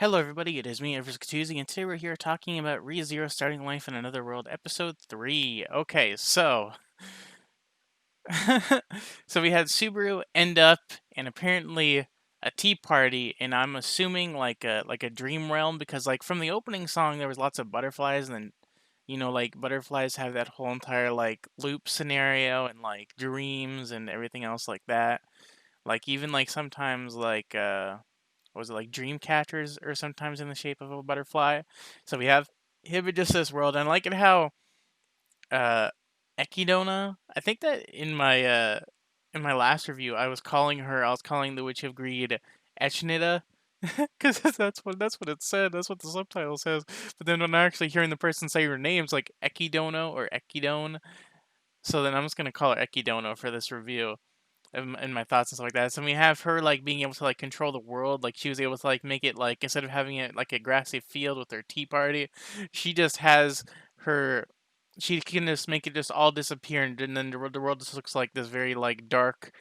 Hello, everybody. It is me, Everest Katuzzi, and today we're here talking about ReZero Starting Life in Another World, Episode 3. Okay, so. So we had Subaru end up in apparently a tea party, and I'm assuming like a dream realm because like from the opening song there was lots of butterflies, and then like butterflies have that whole entire like loop scenario and like dreams and everything else like that. Like even like sometimes like what was it like dream catchers or sometimes in the shape of a butterfly. So we have him in just this world, and I like it how uh Echidna. I think that in my last review I was calling the Witch of Greed Echnida. Because that's what it said. That's what the subtitle says. But then when I'm actually hearing the person say her names like Echidono or Echidone, so then I'm just gonna call her Echidono for this review and my thoughts and stuff like that. So we have her like being able to like control the world. Like she was able to like make it like instead of having it like a grassy field with her tea party, she just has her. She can just make it just all disappear, and then the world just looks like this very like dark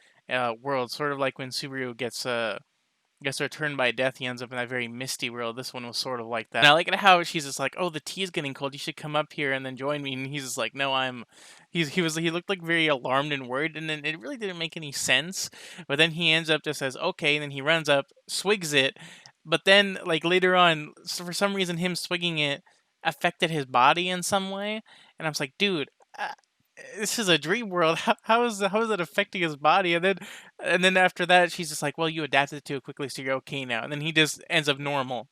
world, sort of like when Subaru gets returned by death. He ends up in that very misty world. This one was sort of like that. And I like it how she's just like, "Oh, the tea is getting cold. You should come up here and then join me." And he's just like, "No, I'm." He looked like very alarmed and worried, and then it really didn't make any sense. But then he ends up just says, "Okay," and then he runs up, swigs it. But then like later on, for some reason, him swigging it affected his body in some way, and I was like, "Dude." This is a dream world. How is that affecting his body? And then after that, she's just like, "Well, you adapted to it quickly, so you're okay now." And then he just ends up normal.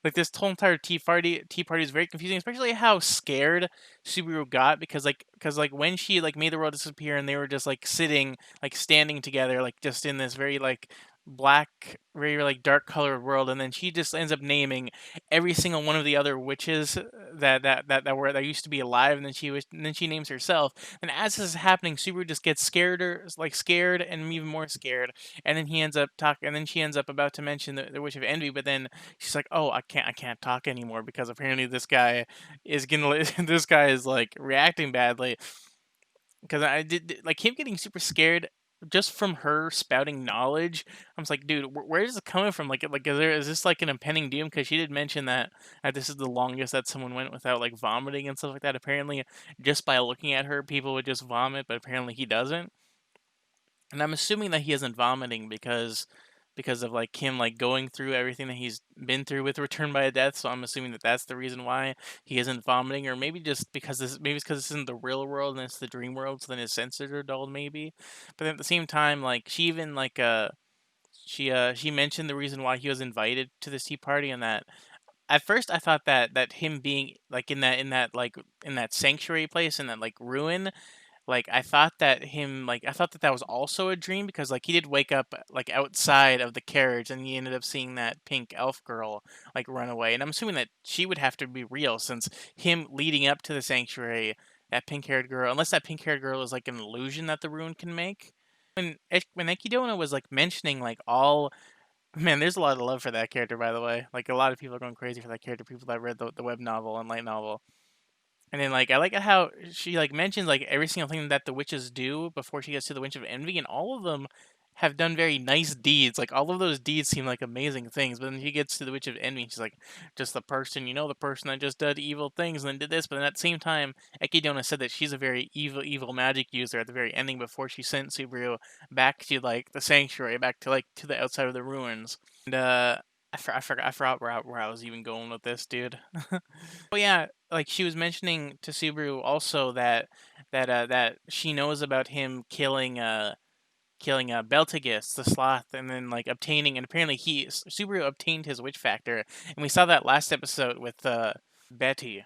Like this whole entire tea party is very confusing, especially how scared Subaru got because when she like made the world disappear and they were just like sitting like standing together like just in this very like black very like dark colored world, and then she just ends up naming every single one of the other witches that used to be alive, and then she names herself. And as this is happening, Subaru just gets scared or like scared and even more scared, and then he ends up talking, and then she ends up about to mention the witch of envy, but then she's like, "Oh, I can't talk anymore because apparently this guy is gonna this guy is like reacting badly." Because I did like him getting super scared just from her spouting knowledge. I was like, dude, where is it coming from? Like is this like an impending doom? Because she did mention that this is the longest that someone went without like vomiting and stuff like that. Apparently, just by looking at her, people would just vomit, but apparently he doesn't. And I'm assuming that he isn't vomiting because of like him like going through everything that he's been through with Return by a Death. So I'm assuming that that's the reason why he isn't vomiting, or maybe just because maybe it's because this isn't the real world and it's the dream world, so then his senses are dulled maybe. But at the same time, like she even like she mentioned the reason why he was invited to this tea party, and that at first I thought that him being like in that sanctuary place in that like ruin, like, I thought that that was also a dream because, like, he did wake up, like, outside of the carriage, and he ended up seeing that pink elf girl, like, run away, and I'm assuming that she would have to be real since him leading up to the sanctuary, that pink-haired girl, unless that pink-haired girl is, like, an illusion that the rune can make. When Ekidona was, like, mentioning, like, all man, there's a lot of love for that character, by the way. Like, a lot of people are going crazy for that character, people that read the web novel and light novel. And then, like, I like how she, like, mentions, like, every single thing that the witches do before she gets to the Witch of Envy, and all of them have done very nice deeds. Like, all of those deeds seem like amazing things, but then she gets to the Witch of Envy, and she's like, just the person, the person that just did evil things and then did this. But then at the same time, Ekidona said that she's a very evil magic user at the very ending before she sent Subaru back to, like, the sanctuary, back to, like, to the outside of the ruins. And, I forgot where I was even going with this, dude. Oh yeah, like she was mentioning to Subaru also that she knows about him killing Beltagus the sloth, and then like obtaining, and apparently Subaru obtained his witch factor, and we saw that last episode with Betty.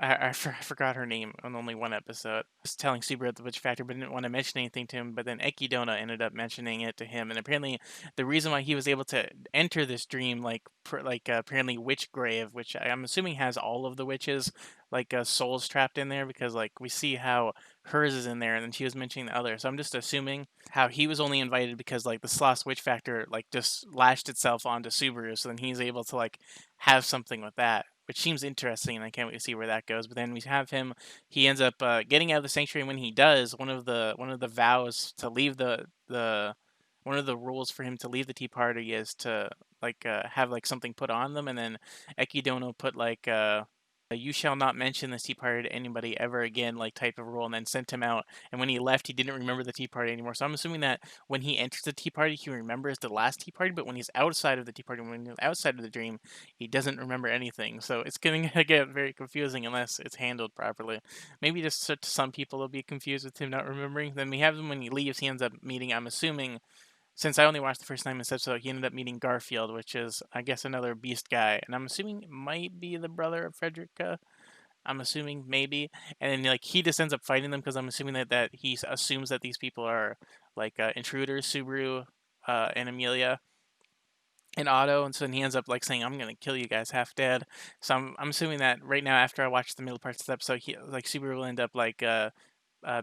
I forgot her name on only one episode. I was telling Subaru the witch factor, but didn't want to mention anything to him. But then Ekidona ended up mentioning it to him, and apparently the reason why he was able to enter this dream, apparently witch grave, which I'm assuming has all of the witches like souls trapped in there, because like we see how hers is in there, and then she was mentioning the other. So I'm just assuming how he was only invited because like the Sloth Witch Factor like just lashed itself onto Subaru, so then he's able to like have something with that, which seems interesting, and I can't wait to see where that goes. But then we have him; he ends up getting out of the sanctuary. When he does, one of the vows to leave the one of the rules for him to leave the tea party is have like something put on them, and then Ekidono put like a "You shall not mention this tea party to anybody ever again" like type of rule, and then sent him out. And when he left, he didn't remember the tea party anymore. So I'm assuming that when he enters the tea party, he remembers the last tea party, but when he's outside of the tea party, when he's outside of the dream, he doesn't remember anything. So it's going to get very confusing unless it's handled properly. Maybe just to some people will be confused with him not remembering. Then we have him when he leaves. He ends up meeting, I'm assuming, since I only watched the first 9 minutes episode, he ended up meeting Garfield, which is, I guess, another beast guy. And I'm assuming it might be the brother of Frederica. I'm assuming maybe. And then like he just ends up fighting them because I'm assuming that he assumes that these people are like intruders, Subaru, and Amelia and Otto, and so then he ends up like saying, "I'm gonna kill you guys half dead." So I'm assuming that right now, after I watch the middle parts of the episode, he like Subaru will end up like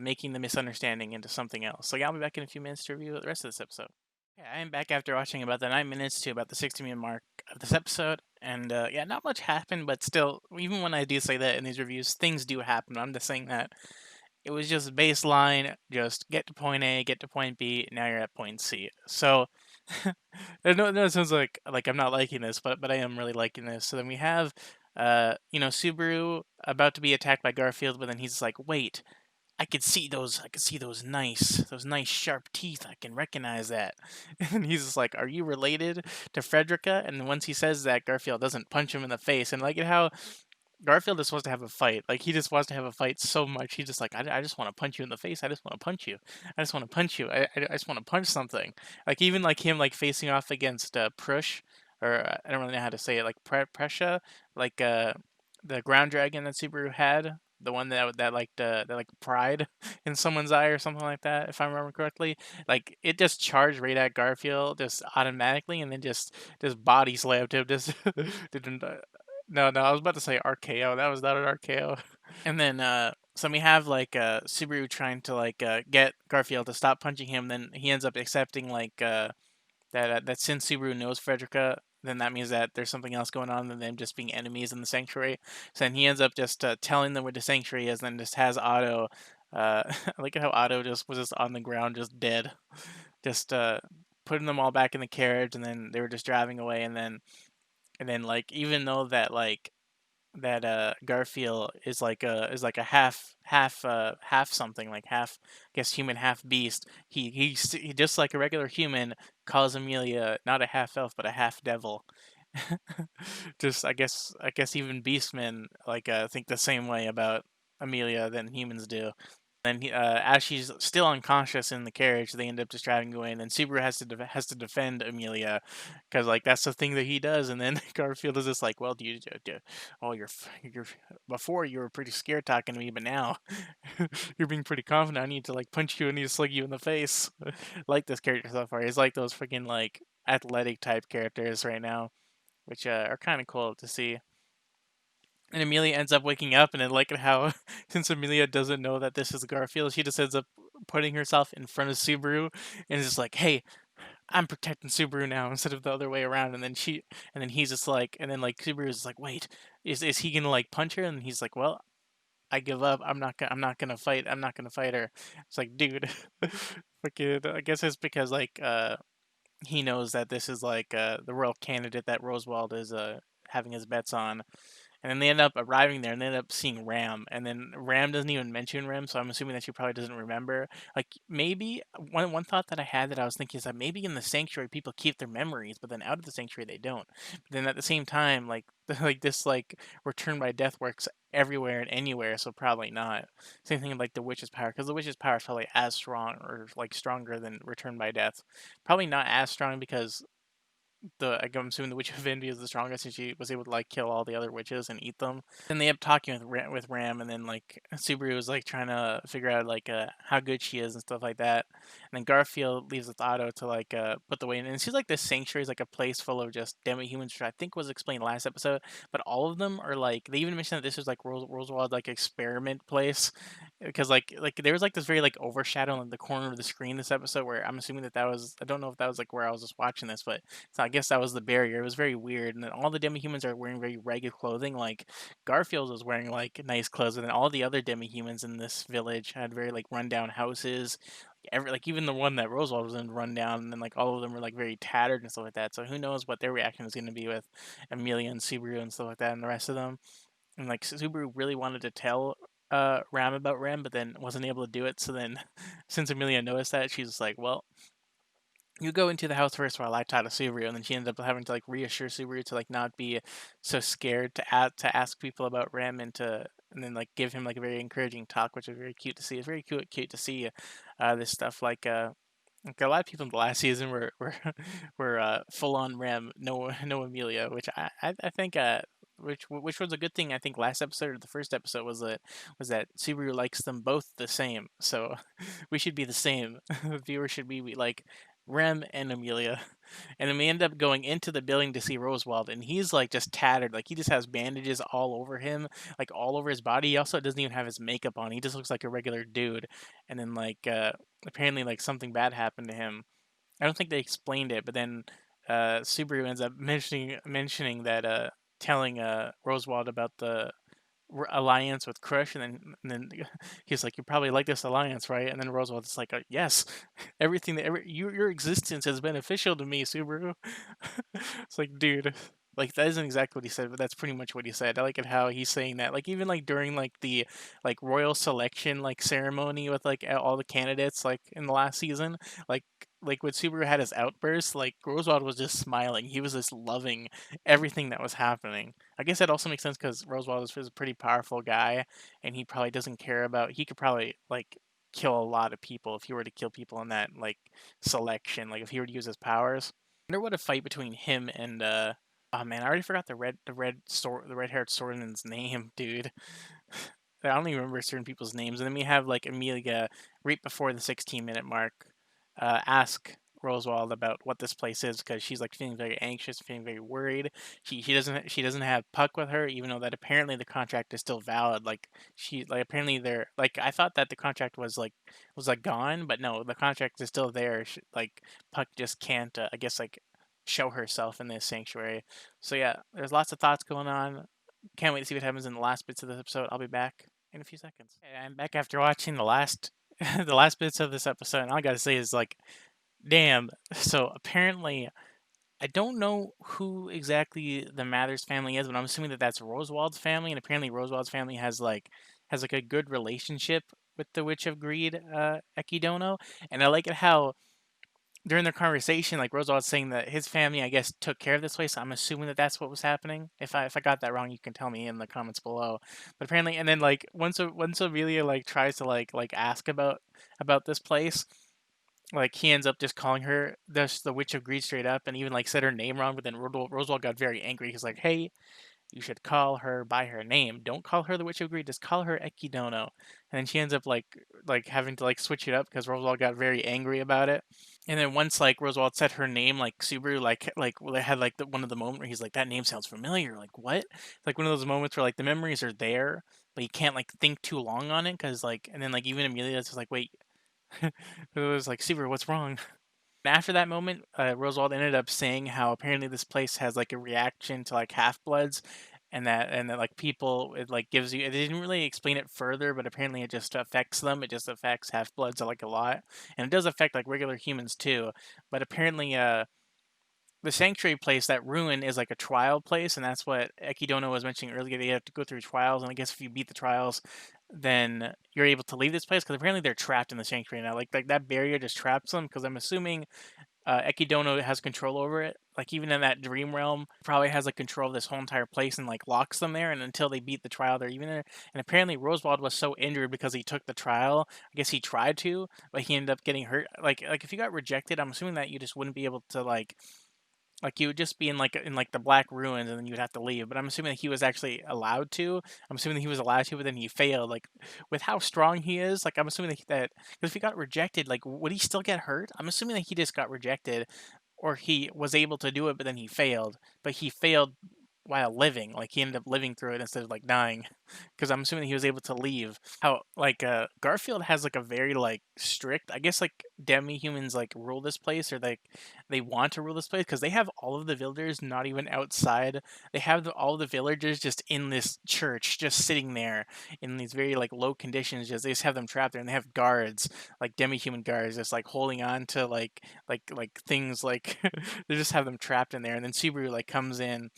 making the misunderstanding into something else. So yeah, I'll be back in a few minutes to review the rest of this episode. Yeah, I am back after watching about the 9 minutes to about the 60-minute mark of this episode, and yeah, not much happened, but still, even when I do say that in these reviews, things do happen. I'm just saying that it was just baseline, just get to point A, get to point B, now you're at point C. So I know it sounds like I'm not liking this, but I am really liking this. So then we have Subaru about to be attacked by Garfield, but then he's like, "Wait, I could see those nice sharp teeth. I can recognize that." And he's just like, "Are you related to Frederica?" And once he says that, Garfield doesn't punch him in the face. And like how Garfield is supposed to have a fight. Like he just wants to have a fight so much. He's just like, I just want to punch you in the face. I just want to punch you. I just want to punch you. I just want to punch something. Like even like him like facing off against Prush, or I don't really know how to say it. Like Presha, like the ground dragon that Subaru had. The one that like that like pride in someone's eye or something like that, if I remember correctly. Like it just charged right at Garfield just automatically, and then just body slammed him. Just didn't no, no, I was about to say RKO. That was not an RKO. And then so we have like Subaru trying to like get Garfield to stop punching him. Then he ends up accepting like that since Subaru knows Frederica, then that means that there's something else going on than them just being enemies in the sanctuary. So then he ends up just telling them where the sanctuary is, and then just has Otto. I like how Otto just was just on the ground, just dead, just putting them all back in the carriage, and then they were just driving away, and then like even though that Garfield is like a half something, like half, I guess, human, half beast. He just like a regular human calls Amelia not a half elf but a half devil. Just I guess even beastmen like think the same way about Amelia than humans do. And as she's still unconscious in the carriage, they end up just driving away. And then Subaru has to defend Amelia, because like that's the thing that he does. And then Garfield is just like, "Well, oh, you're before you were pretty scared talking to me, but now you're being pretty confident. I need to like punch you. I need to slug you in the face." Like this character so far, he's like those freaking like athletic type characters right now, which are kind of cool to see. And Amelia ends up waking up, and I like how since Amelia doesn't know that this is Garfield, she just ends up putting herself in front of Subaru and is just like, "Hey, I'm protecting Subaru now," instead of the other way around. And then he's just like, and then like Subaru's just like, "Wait, is he gonna like punch her?" And he's like, "Well, I give up. I'm not gonna fight. I'm not gonna fight her." It's like, dude, fucking. I guess it's because like he knows that this is like the royal candidate that Roswald is having his bets on. And then they end up arriving there, and they end up seeing Ram. And then Ram doesn't even mention Ram, so I'm assuming that she probably doesn't remember. Like maybe one thought that I had that I was thinking is that maybe in the sanctuary people keep their memories, but then out of the sanctuary they don't. But then at the same time, like like this like return by death works everywhere and anywhere, so probably not. Same thing with like the witch's power, because the witch's power is probably as strong or like stronger than return by death. Probably not as strong because I'm assuming the Witch of India is the strongest, and she was able to like kill all the other witches and eat them. Then they end up talking with Ram, and then like Subaru is like trying to figure out like how good she is and stuff like that. And then Garfield leaves with Otto to like put the way in, and it seems like this sanctuary is like a place full of just demi humans, which I think was explained last episode. But all of them are like, they even mentioned that this is like Roswald like experiment place, because like there was like this very like overshadow in the corner of the screen this episode where I'm assuming that was, I don't know if that was like where I was just watching this, but so I guess that was the barrier. It was very weird, and then all the demi-humans are wearing very ragged clothing. Like Garfield was wearing like nice clothes, and then all the other demi-humans in this village had very like rundown houses. Every like even the one that Roswell was in rundown, and then like all of them were like very tattered and stuff like that. So who knows what their reaction is going to be with Amelia and Subaru and stuff like that, and the rest of them. And like Subaru really wanted to tell Ram about Ram, but then wasn't able to do it. So then, since Amelia noticed that, she's just like, "Well, you go into the house first while I talk to Subaru." And then she ended up having to like reassure Subaru to like not be so scared to ask people about Ram, and then like give him like a very encouraging talk, which was very cute to see. It's very cute to see this stuff like a lot of people in the last season were were full on Ram, no Amelia, which I think which was a good thing. I think last episode or the first episode was that Subaru likes them both the same. So we should be the same. Viewers should be like Rem and Amelia. And then we end up going into the building to see Roswald, and he's like just tattered. Like he just has bandages all over him, like all over his body. He also doesn't even have his makeup on. He just looks like a regular dude. And then like apparently like something bad happened to him. I don't think they explained it, but then Subaru ends up mentioning that telling Roswald about the alliance with Crush, and then he's like, "You probably like this alliance, right?" And then Rosewald's like, "Yes, everything your existence is beneficial to me, Subaru." It's like, dude, like that isn't exactly what he said, but that's pretty much what he said. I like it how he's saying that, like even like during like the like royal selection like ceremony with like all the candidates like in the last season, like like when Subaru had his outburst, like Rosewald was just smiling. He was just loving everything that was happening. I guess that also makes sense because Rosewald is a pretty powerful guy, and he probably doesn't care about. He could probably like kill a lot of people if he were to kill people in that like selection. Like if he were to use his powers. I wonder what a fight between him and oh man, I already forgot the red haired swordman's name, dude. I don't even remember certain people's names. And then we have like Amelia right before the 16-minute mark ask Roswald about what this place is because she's like feeling very anxious, feeling very worried. She doesn't have Puck with her, even though that apparently the contract is still valid. Like she like apparently they're like I thought that the contract was like gone, but no, the contract is still there. Like Puck just can't I guess like show herself in this sanctuary. So yeah, there's lots of thoughts going on. Can't wait to see what happens in the last bits of this episode. I'll be back in a few seconds. Okay, I'm back after watching the last the last bits of this episode, and all I gotta say is like, damn. So apparently, I don't know who exactly the Mathers family is, but I'm assuming that that's Rosewald's family, and apparently Rosewald's family has like a good relationship with the Witch of Greed, Ekidono, and I like it how during their conversation, like Rosewald's saying that his family, I guess, took care of this place. I'm assuming that that's what was happening. If I got that wrong, you can tell me in the comments below. But apparently, and then like once Amelia like tries to like ask about this place, like he ends up just calling her the Witch of Greed straight up, and even like said her name wrong. But then Rosewald got very angry. He's like, "Hey, you should call her by her name. Don't call her the Witch of Greed. Just call her Ekidono." And then she ends up like having to like switch it up because Rosewald got very angry about it. And then once like Rosewald said her name, like Subaru, well, they had like one of the moment where he's like, "That name sounds familiar." Like what? It's like one of those moments where like the memories are there, but you can't like think too long on it because like, and then like even Amelia's just like, "Wait," it was like, "Subaru, what's wrong?" After that moment, Rosewald ended up saying how apparently this place has like a reaction to like half bloods, and that like people it like gives you. It didn't really explain it further, but apparently it just affects them. It just affects half bloods like a lot, and it does affect like regular humans too. But apparently, the sanctuary place, that ruin, is like a trial place, and that's what Ekidono was mentioning earlier. They have to go through trials, and I guess if you beat the trials, then you're able to leave this place because apparently they're trapped in the sanctuary now. Like that barrier just traps them because I'm assuming Ekidono has control over it. Like even in that dream realm, probably has like control of this whole entire place and like locks them there. And until they beat the trial, they're even there. And apparently Rosewald was so injured because he took the trial. I guess he tried to, but he ended up getting hurt. Like if you got rejected, I'm assuming that you just wouldn't be able to like you would just be in like the black ruins and then you'd have to leave. But I'm assuming that he was actually allowed to. I'm assuming that he was allowed to, but then he failed. Like with how strong he is, like I'm assuming that because if he got rejected, like would he still get hurt? I'm assuming that he just got rejected, or he was able to do it, but then he failed. But he failed while living. Like he ended up living through it instead of like dying, because I'm assuming he was able to leave. How like Garfield has like a very like strict, I guess like demi humans like rule this place, or like they want to rule this place because they have all of the villagers not even outside. They have all the villagers just in this church, just sitting there in these very like low conditions. Just they just have them trapped there, and they have guards like demi-human guards just like holding on to like things like they just have them trapped in there. And then Subaru like comes in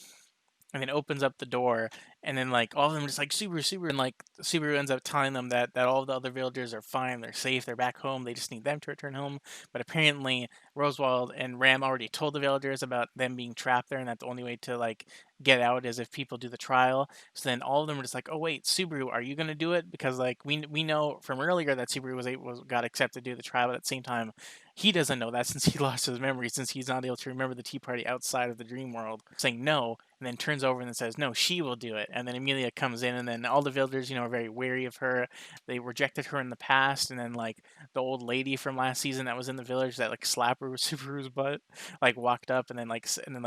and then opens up the door, and then like all of them just like Subaru, Subaru, and like Subaru ends up telling them that all the other villagers are fine, they're safe, they're back home, they just need them to return home. But apparently Roswald and Ram already told the villagers about them being trapped there, and that the only way to like get out is if people do the trial. So then all of them are just like, oh wait, Subaru, are you gonna do it? Because like we know from earlier that Subaru got accepted to do the trial, but at the same time he doesn't know that since he lost his memory, since he's not able to remember the tea party outside of the dream world, saying no, and then turns over and then says, no, she will do it. And then Amelia comes in, and then all the villagers, are very wary of her. They rejected her in the past, and then like the old lady from last season that was in the village that like slapped her with Subaru's butt, like walked up and then like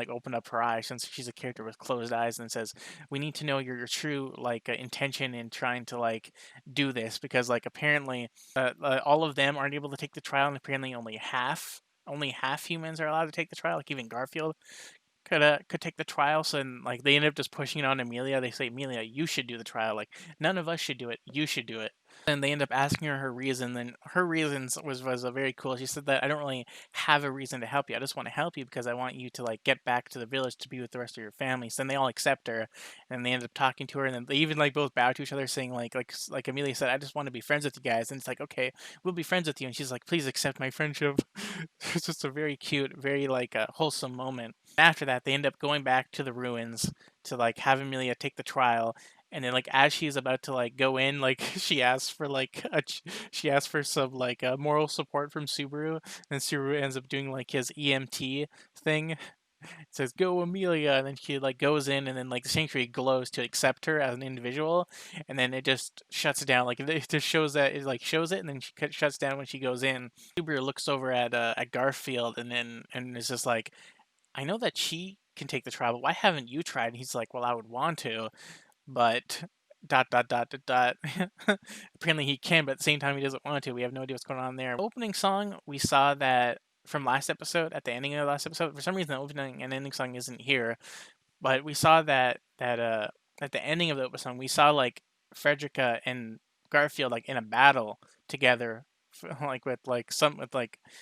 opened up her eyes, since she's a character with closed eyes, and says, we need to know your true like intention in trying to like do this, because like apparently all of them aren't able to take the trial, and apparently only half humans are allowed to take the trial. Like even Garfield could take the trial. So then like they end up just pushing it on Amelia. They say, Amelia, you should do the trial. Like none of us should do it. You should do it. And they end up asking her reason. And her reasons was a very cool. She said that I don't really have a reason to help you. I just want to help you because I want you to like get back to the village to be with the rest of your family. So then they all accept her, and they end up talking to her, and then they even like both bow to each other, saying like Amelia said, I just want to be friends with you guys. And it's like, okay, we'll be friends with you. And she's like, please accept my friendship. It's just a very cute, very like wholesome moment. After that, they end up going back to the ruins to like have Amelia take the trial. And then like as she's about to like go in, like she asks for like she asks for some like moral support from Subaru, and Subaru ends up doing like his EMT thing. It says go Amelia, and then she like goes in, and then like the sanctuary glows to accept her as an individual, and then it just shuts down. Like it just shows that it like shows it, and then she shuts down when she goes in. Subaru looks over at Garfield, and is just like, I know that she can take the trial, but why haven't you tried? And he's like, well, I would want to, but dot dot dot dot dot. Apparently he can, but at the same time he doesn't want to. We have no idea what's going on there. Opening song, we saw that from last episode, at the ending of the last episode. For some reason, the opening and ending song isn't here, but we saw that at the ending of the opening song, we saw like Frederica and Garfield like in a battle together, like with like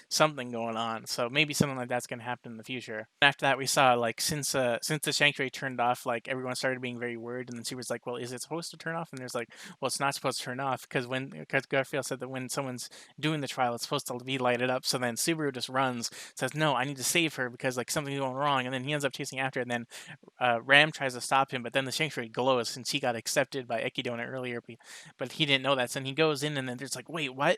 something going on. So maybe something like that's gonna happen in the future. After that, we saw like since the sanctuary turned off, like everyone started being very worried, and then Super's like, well, is it supposed to turn off? And there's like, well, it's not supposed to turn off because Garfield said that when someone's doing the trial, it's supposed to be lighted up. So then Subaru just runs, says, no, I need to save her because like something's going wrong, and then he ends up chasing after, and then Ram tries to stop him, but then the sanctuary glows since he got accepted by Echidona earlier, but he didn't know that. So then he goes in, and then there's like, wait, what?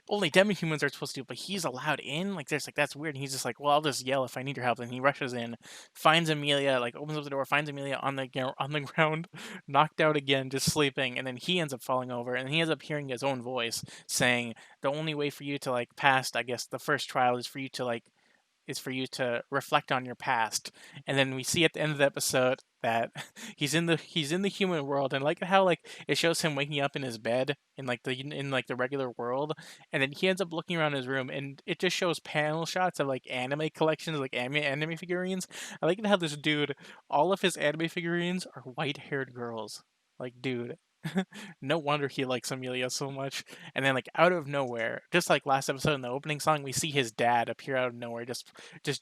Only demi-humans are supposed to do it, but he's allowed in? Like, there's like, that's weird. And he's just like, well, I'll just yell if I need your help. And he rushes in, finds Amelia, like opens up the door, finds Amelia on the ground, knocked out again, just sleeping. And then he ends up falling over, and he ends up hearing his own voice saying, the only way for you to like pass, I guess, the first trial is for you to reflect on your past. And then we see at the end of the episode that he's in the human world, and like how like it shows him waking up in his bed in like the regular world, and then he ends up looking around his room, and it just shows panel shots of like anime collections, like anime figurines. I like how this dude, all of his anime figurines are white-haired girls. Like, dude, no wonder he likes Amelia so much. And then, like out of nowhere, just like last episode in the opening song, we see his dad appear out of nowhere, just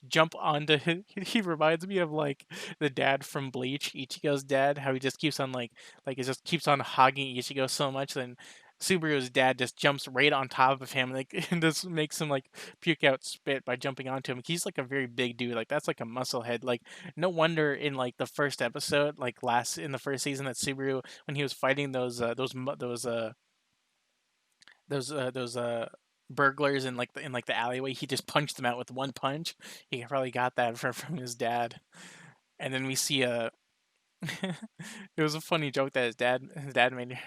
jump onto him. He reminds me of like the dad from Bleach, Ichigo's dad. How he just keeps on like it just keeps on hogging Ichigo so much. Then Subaru's dad just jumps right on top of him, like and just makes him like puke out spit by jumping onto him. He's like a very big dude. Like that's like a muscle head. Like no wonder in like the first episode, like last in the first season, that Subaru, when he was fighting those burglars in the alleyway, he just punched them out with one punch. He probably got that from his dad. And then we see a it was a funny joke that his dad made.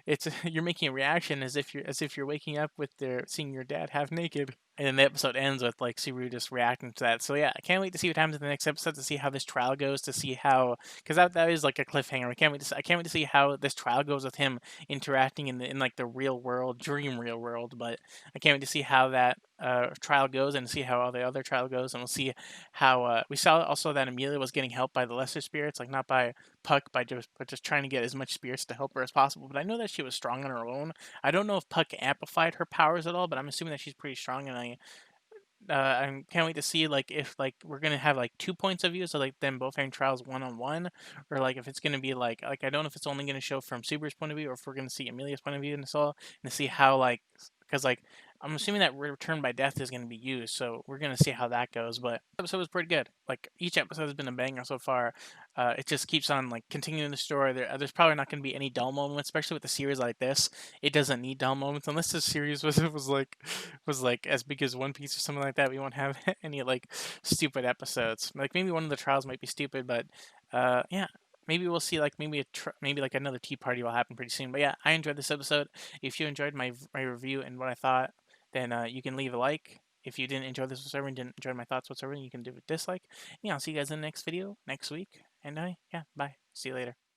It's you're making a reaction as if you're waking up with their seeing your dad half naked. And then the episode ends with like Subaru just reacting to that. So yeah, I can't wait to see what happens in the next episode, to see how this trial goes, to see how, because that is like a cliffhanger. I can't wait to see how this trial goes with him interacting in like the real world, dream real world. But I can't wait to see how that trial goes, and see how all the other trial goes, and we'll see how we saw also that Amelia was getting help by the lesser spirits, like not by Puck, but just trying to get as much spirits to help her as possible. But I know that she was strong on her own. I don't know if Puck amplified her powers at all, but I'm assuming that she's pretty strong, and I can't wait to see like if like we're gonna have like two points of view, so like them both having trials one on one, or like if it's gonna be like I don't know if it's only gonna show from Subaru's point of view, or if we're gonna see Amelia's point of view in this all, and to see how like, because like I'm assuming that return by death is gonna be used, so we're gonna see how that goes. But the episode was pretty good. Like each episode has been a banger so far. It just keeps on like continuing the story. There's probably not gonna be any dull moments, especially with a series like this. It doesn't need dull moments unless this series was like as big as One Piece or something like that. We won't have any like stupid episodes. Like maybe one of the trials might be stupid, but yeah. Maybe we'll see like maybe like another tea party will happen pretty soon. But yeah, I enjoyed this episode. If you enjoyed my review and what I thought, then you can leave a like. If you didn't enjoy this whatsoever and didn't enjoy my thoughts whatsoever, you can do a dislike. Yeah, I'll see you guys in the next video next week. And yeah, bye. See you later.